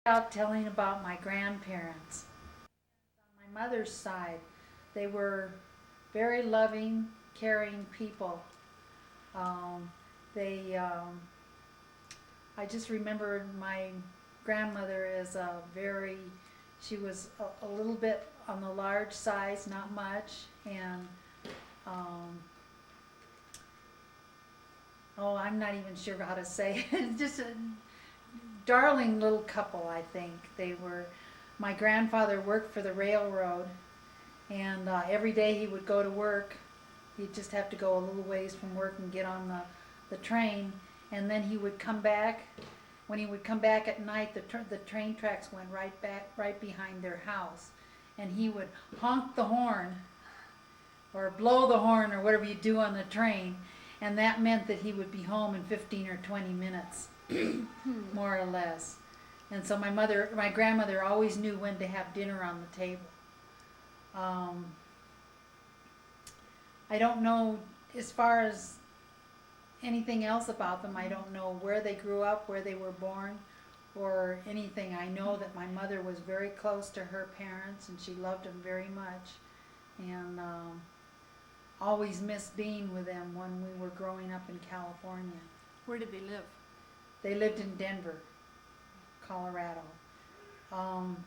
Out telling about my grandparents. On my mother's side, they were very loving, caring people. Um, they, I just remember my grandmother as she was a little bit on the large size, not much, and um, oh, I'm not even sure how to say it. Just a darling little couple, I think. They were, my grandfather worked for the railroad, and every day he would go to work. He'd just have to go a little ways from work and get on the train, and then he would come back. When he would come back at night, the train tracks went right behind their house, and he would honk the horn or blow the horn or whatever you do on the train, and that meant that he would be home in 15 or 20 minutes, more or less. And so my grandmother always knew when to have dinner on the table. I don't know as far as anything else about them. I don't know where they grew up, where they were born, or anything. I know that my mother was very close to her parents, and she loved them very much, and always missed being with them when we were growing up in California. Where did they live? They lived in Denver, Colorado. On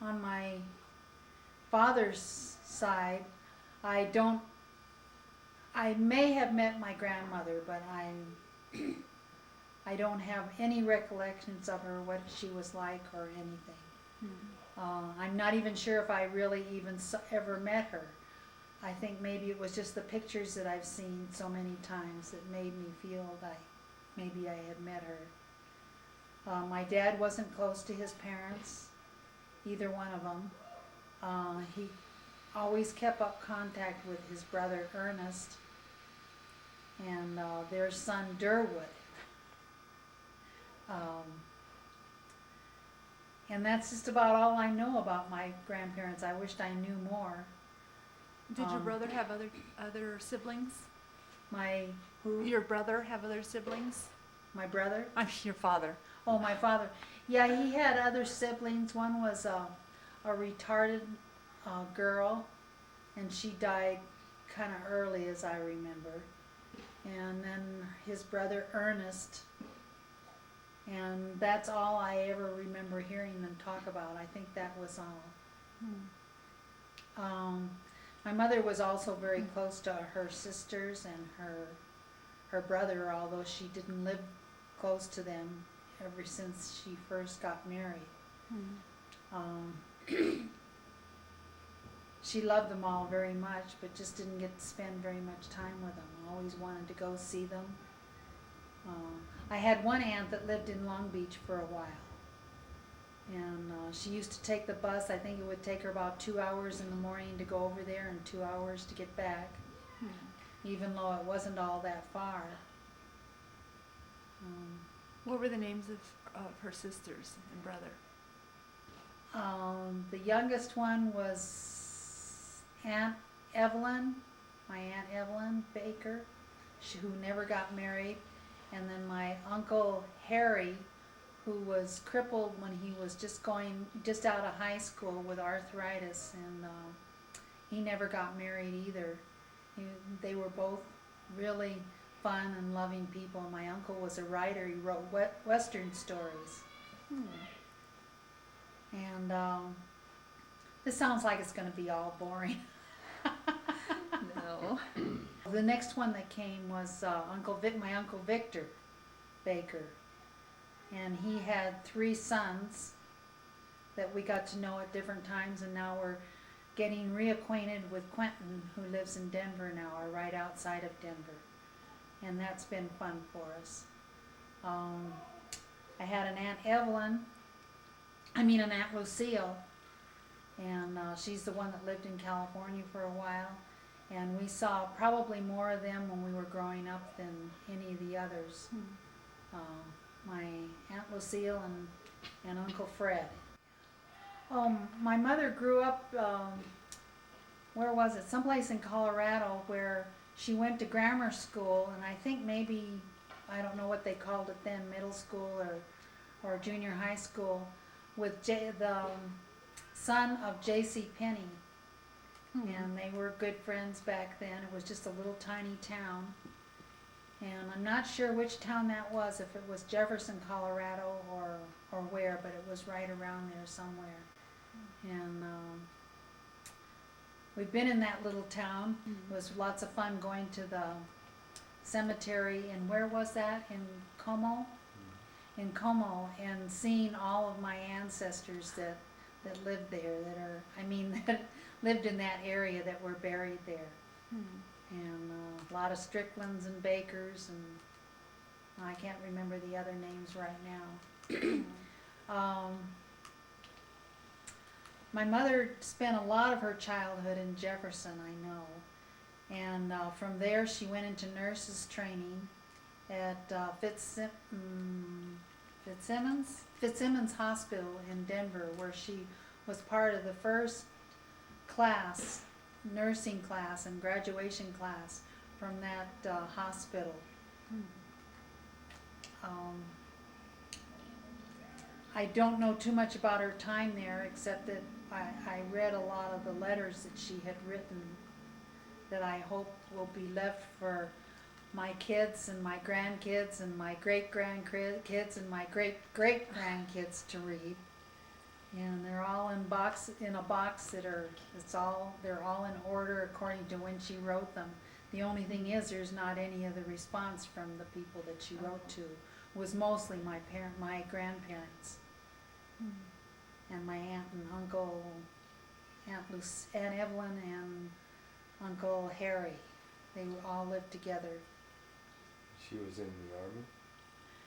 my father's side, I may have met my grandmother, but I don't have any recollections of her, what she was like or anything. I'm not even sure if I really even ever met her. I think maybe it was just the pictures that I've seen so many times that made me feel like maybe I had met her. My dad wasn't close to his parents, either one of them. He always kept up contact with his brother Ernest and their son Durwood. And that's just about all I know about my grandparents. I wished I knew more. Did your brother have other siblings? My who? Your brother have other siblings? My brother? I'm your father. Oh, my father. Yeah, he had other siblings. One was a retarded girl, and she died kind of early, as I remember. And then his brother Ernest, and that's all I ever remember hearing them talk about. I think that was all. My mother was also very close to her sisters and her brother, although she didn't live close to them ever since she first got married. She loved them all very much, but just didn't get to spend very much time with them. Always wanted to go see them. I had one aunt that lived in Long Beach for a while, and she used to take the bus. I think it would take her about 2 hours in the morning to go over there and 2 hours to get back, even though it wasn't all that far. What were the names of her sisters and brother? The youngest one was Aunt Evelyn, my Aunt Evelyn Baker, who never got married, and then my Uncle Harry, who was crippled when he was just out of high school with arthritis, and he never got married either. They were both really fun and loving people. My uncle was a writer. He wrote Western stories. And this sounds like it's going to be all boring. No. The next one that came was my Uncle Victor Baker. And he had 3 sons that we got to know at different times, and now we're getting reacquainted with Quentin, who lives in Denver now, or right outside of Denver. And that's been fun for us. I had an Aunt Lucille, and she's the one that lived in California for a while, and we saw probably more of them when we were growing up than any of the others. My Aunt Lucille and Uncle Fred. My mother grew up, where was it? Someplace in Colorado, where she went to grammar school, and I think maybe, I don't know what they called it then, middle school or junior high school, with the son of J.C. Penney, and they were good friends back then. It was just a little tiny town, and I'm not sure which town that was, if it was Jefferson, Colorado, or where, but it was right around there somewhere. And we've been in that little town. It was lots of fun going to the cemetery, and where was that? In Como? In Como, and seeing all of my ancestors that lived there, that lived in that area, that were buried there. And a lot of Stricklands and Bakers, and I can't remember the other names right now. My mother spent a lot of her childhood in Jefferson, I know. And from there she went into nurses training at Fitzsimmons Hospital in Denver, where she was part of the first class, nursing class and graduation class from that hospital. I don't know too much about her time there, except that I read a lot of the letters that she had written that I hope will be left for my kids and my grandkids and my great-grandkids and my great-great-grandkids to read. And they're all in a box that they're all in order according to when she wrote them. The only thing is, there's not any of the response from the people that she wrote to. It was mostly my grandparents, and my aunt and uncle, Aunt Evelyn and Uncle Harry. They all lived together. She was in the army?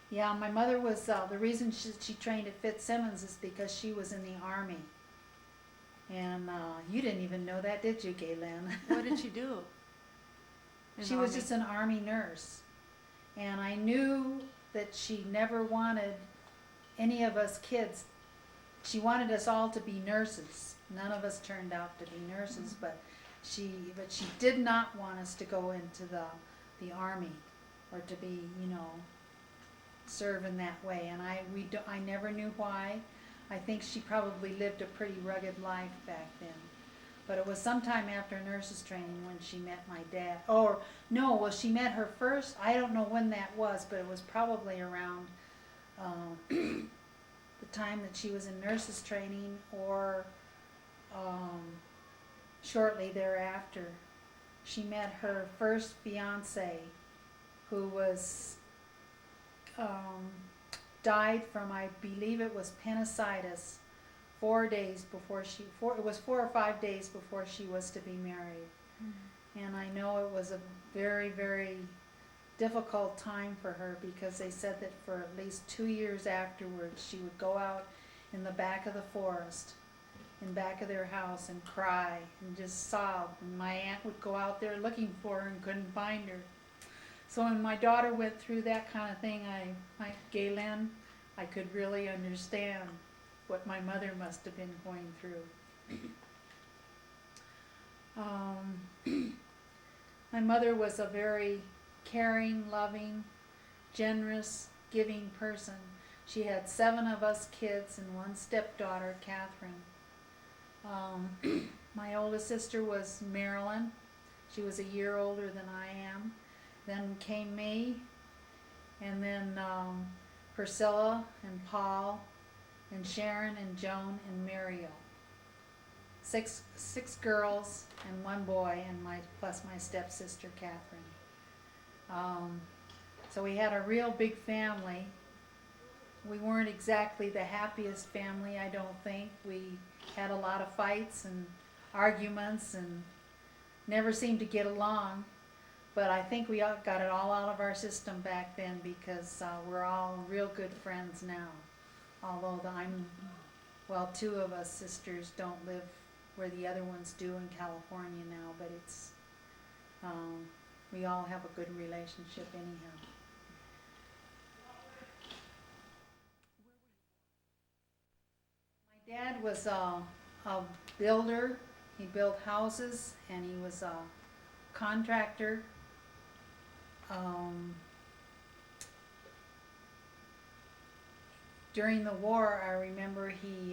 Yeah, my mother was, the reason she trained at Fitzsimmons is because she was in the army. And you didn't even know that, did you, Gaylen? What did she do? She was just an army nurse. And I knew that she never wanted any of us kids. She wanted us all to be nurses. None of us turned out to be nurses, but she did not want us to go into the army, or to be, serve in that way. And I never knew why. I think she probably lived a pretty rugged life back then. But it was sometime after nurses training when she met my dad. Or no, well, she met her first. I don't know when that was, but it was probably around the time that she was in nurses training, or shortly thereafter. She met her first fiance, who was died from, I believe it was appendicitis, 4 days before it was 4 or 5 days before she was to be married. And I know it was a very, very difficult time for her, because they said that for at least 2 years afterwards, she would go out in the back of the forest, in back of their house, and cry and just sob. And my aunt would go out there looking for her and couldn't find her. So when my daughter went through that kind of thing, Gaylen, I could really understand what my mother must have been going through. My mother was a very caring, loving, generous, giving person. She had 7 of us kids and 1 stepdaughter, Catherine. My oldest sister was Marilyn. She was a year older than I am. Then came me, and then Priscilla and Paul and Sharon and Joan and Muriel. Six girls and 1 boy, and plus my stepsister Catherine. So we had a real big family. We weren't exactly the happiest family, I don't think. We had a lot of fights and arguments and never seemed to get along. But I think we got it all out of our system back then, because we're all real good friends now. Although 2 of us sisters don't live where the other ones do in California now, but it's, we all have a good relationship anyhow. My dad was a builder. He built houses, and he was a contractor. During the war, I remember he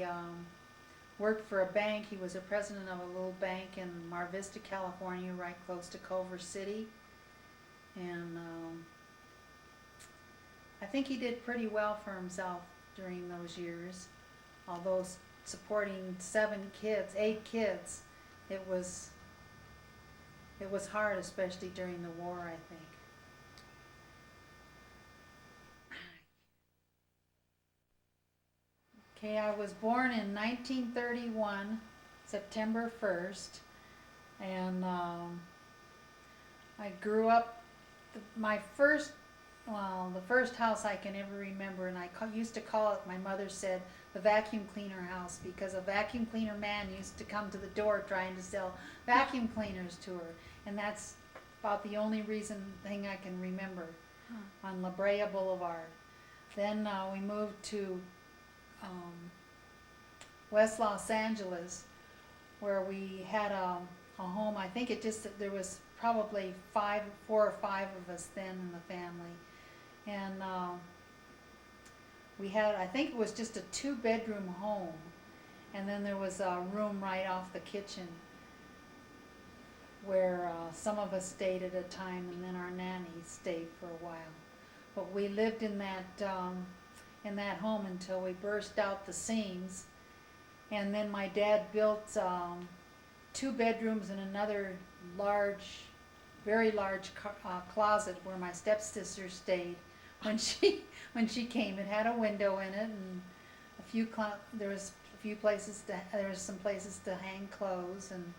worked for a bank. He was a president of a little bank in Mar Vista, California, right close to Culver City. And I think he did pretty well for himself during those years. Although supporting 8 kids, it was hard, especially during the war, I think. Okay, I was born in 1931, September 1st, and I grew up, the first house I can ever remember, and I used to call it, my mother said, the vacuum cleaner house, because a vacuum cleaner man used to come to the door trying to sell vacuum cleaners to her, and that's about the only thing I can remember, on La Brea Boulevard. Then we moved to West Los Angeles, where we had a home. I think there was probably 4 or 5 of us then in the family, and we had, I think it was just a 2-bedroom home, and then there was a room right off the kitchen where some of us stayed at a time, and then our nanny stayed for a while. But we lived in that home until we burst out the seams, and then my dad built 2 bedrooms and another very large closet where my stepsister stayed when she came. It had a window in it, and there was some places to hang clothes and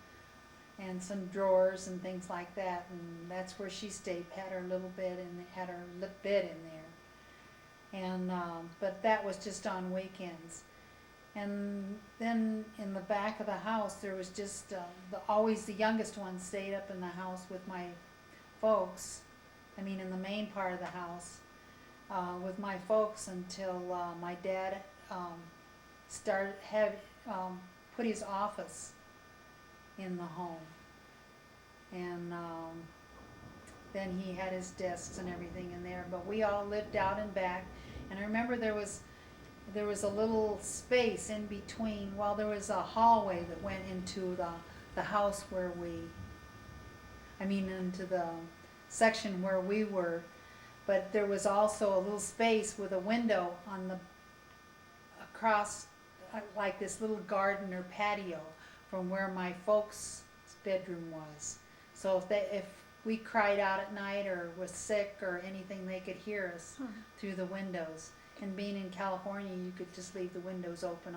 some drawers and things like that, and that's where she stayed. Had her little bed, and had her bed in there. And but that was just on weekends. And then in the back of the house, there was just always the youngest one stayed up in the house with my folks. I mean, in the main part of the house with my folks until my dad put his office in the home, and then he had his desks and everything in there. But we all lived out and back, and I remember there was a little space in between. Well, there was a hallway that went into the house into the section where we were, but there was also a little space with a window across, like this little garden or patio from where my folks' bedroom was. So if we cried out at night or was sick or anything, they could hear us through the windows. And being in California, you could just leave the windows open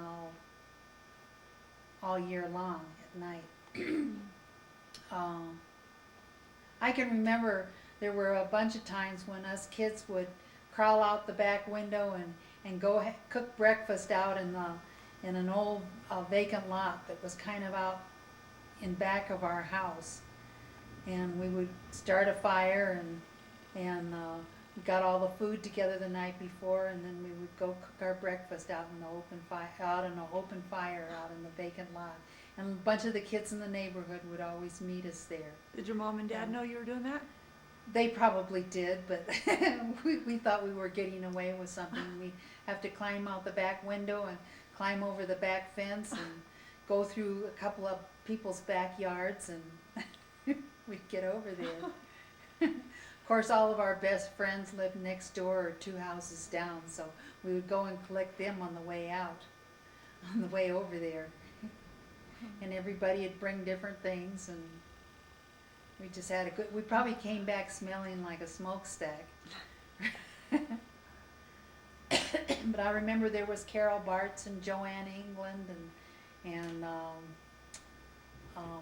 all year long at night. I can remember there were a bunch of times when us kids would crawl out the back window and go cook breakfast out in an old vacant lot that was kind of out in back of our house. And we would start a fire and we got all the food together the night before, and then we would go cook our breakfast out in an open fire out in the vacant lot. And a bunch of the kids in the neighborhood would always meet us there. Did your mom and dad know you were doing that? They probably did, but we thought we were getting away with something. We'd have to climb out the back window and climb over the back fence and go through a couple of people's backyards, and we'd get over there. Of course, all of our best friends lived next door or 2 houses down, so we would go and collect them on the way out, on the way over there. And everybody would bring different things, and we just had we probably came back smelling like a smokestack. But I remember there was Carol Bartz and Joanne England and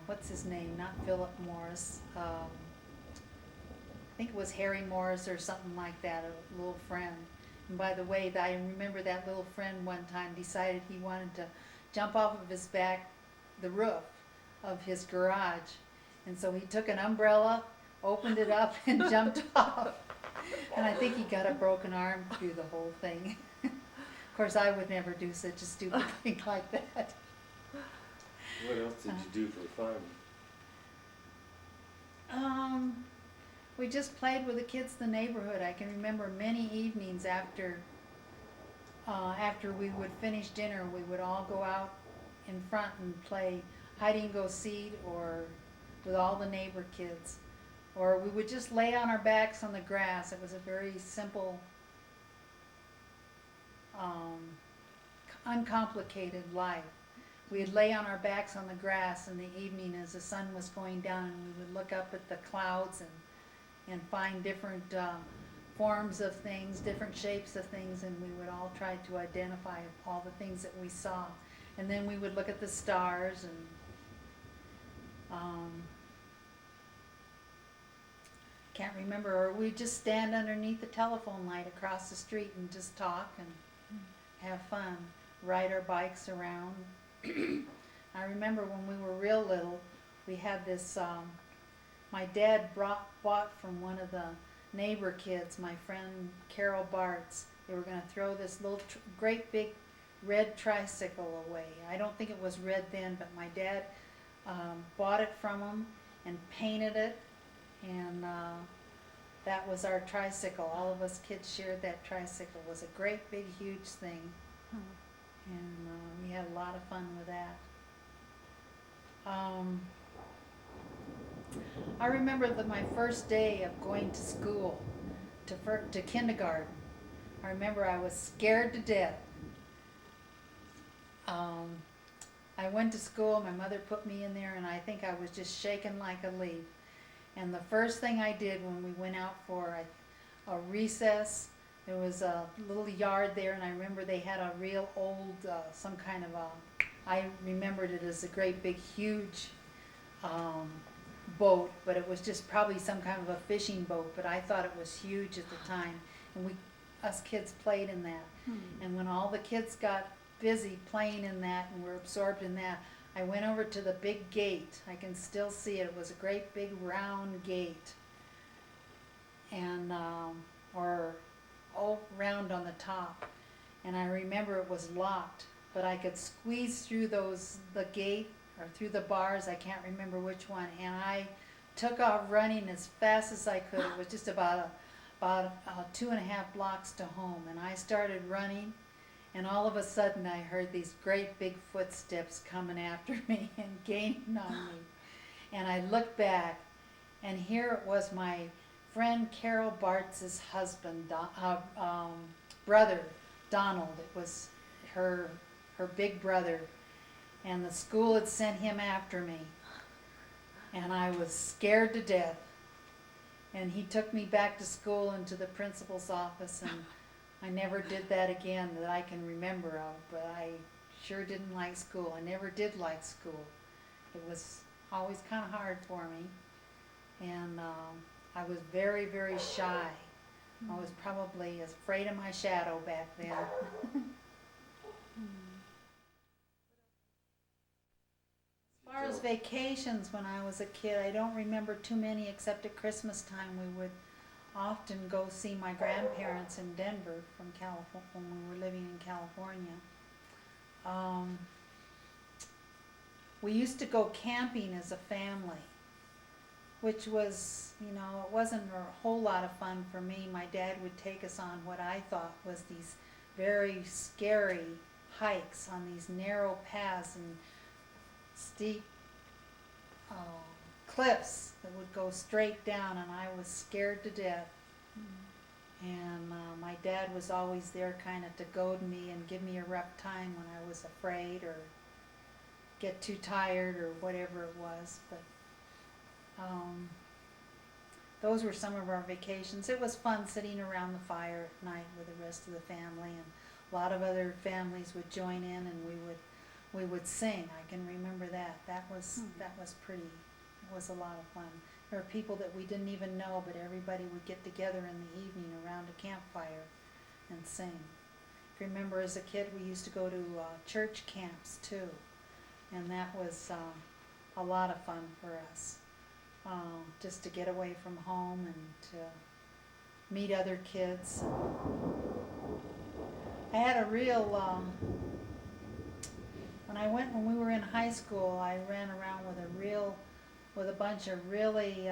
what's his name? Not Philip Morris. I think it was Harry Morris or something like that, a little friend. And by the way, I remember that little friend one time decided he wanted to jump off of the roof of his garage. And so he took an umbrella, opened it up, and jumped off. And I think he got a broken arm through the whole thing. Of course, I would never do such a stupid thing like that. What else did you do for fun? We just played with the kids in the neighborhood. I can remember many evenings after after we would finish dinner, we would all go out in front and play hide and go seek or with all the neighbor kids. Or we would just lay on our backs on the grass. It was a very simple, uncomplicated life. We'd lay on our backs on the grass in the evening as the sun was going down, and we would look up at the clouds and find different forms of things, different shapes of things, and we would all try to identify all the things that we saw. And then we would look at the stars and can't remember, or we'd just stand underneath the telephone light across the street and just talk and have fun, ride our bikes around. I remember when we were real little, we had this, my dad bought from one of the neighbor kids, my friend Carol Bartz. They were going to throw this little great big red tricycle away. I don't think it was red then, but my dad bought it from him and painted it, and that was our tricycle. All of us kids shared that tricycle. It was a great big huge thing, and we had a lot of fun with that. I remember my first day of going to school, to kindergarten. I remember I was scared to death. I went to school, my mother put me in there, and I think I was just shaking like a leaf. And the first thing I did when we went out for a recess, there was a little yard there, and I remember they had a real old, some kind of I remembered it as a great big huge boat, but it was just probably some kind of a fishing boat, but I thought it was huge at the time, and us kids played in that. And when all the kids got busy playing in that and were absorbed in that, I went over to the big gate. I can still see it. It was a great big round gate, and or all round on the top, and I remember it was locked, but I could squeeze through the gate or through the bars, I can't remember which one, and I took off running as fast as I could. It was just about 2.5 blocks to home, and I started running, and all of a sudden I heard these great big footsteps coming after me and gaining on me, and I looked back, and here it was my friend Carol Bartz's husband, brother, Donald. It was her big brother, and the school had sent him after me, and I was scared to death. And he took me back to school and to the principal's office, and I never did that again that I can remember of, but I sure didn't like school. I never did like school. It was always kind of hard for me, and I was very, very shy. I was probably afraid of my shadow back then. As far as vacations when I was a kid, I don't remember too many except at Christmas time. We would often go see my grandparents in Denver from California when we were living in California. We used to go camping as a family, which was, it wasn't a whole lot of fun for me. My dad would take us on what I thought was these very scary hikes on these narrow paths and steep cliffs that would go straight down, and I was scared to death. And my dad was always there kind of to goad me and give me a rough time when I was afraid or get too tired or whatever it was. But those were some of our vacations. It was fun sitting around the fire at night with the rest of the family, and a lot of other families would join in, and we would sing. I can remember that. That was pretty. It was a lot of fun. There were people that we didn't even know, but everybody would get together in the evening around a campfire and sing. If you remember, as a kid, we used to go to church camps too, and that was a lot of fun for us. Just to get away from home and to meet other kids. I had a real, when we were in high school, I ran around with a bunch of really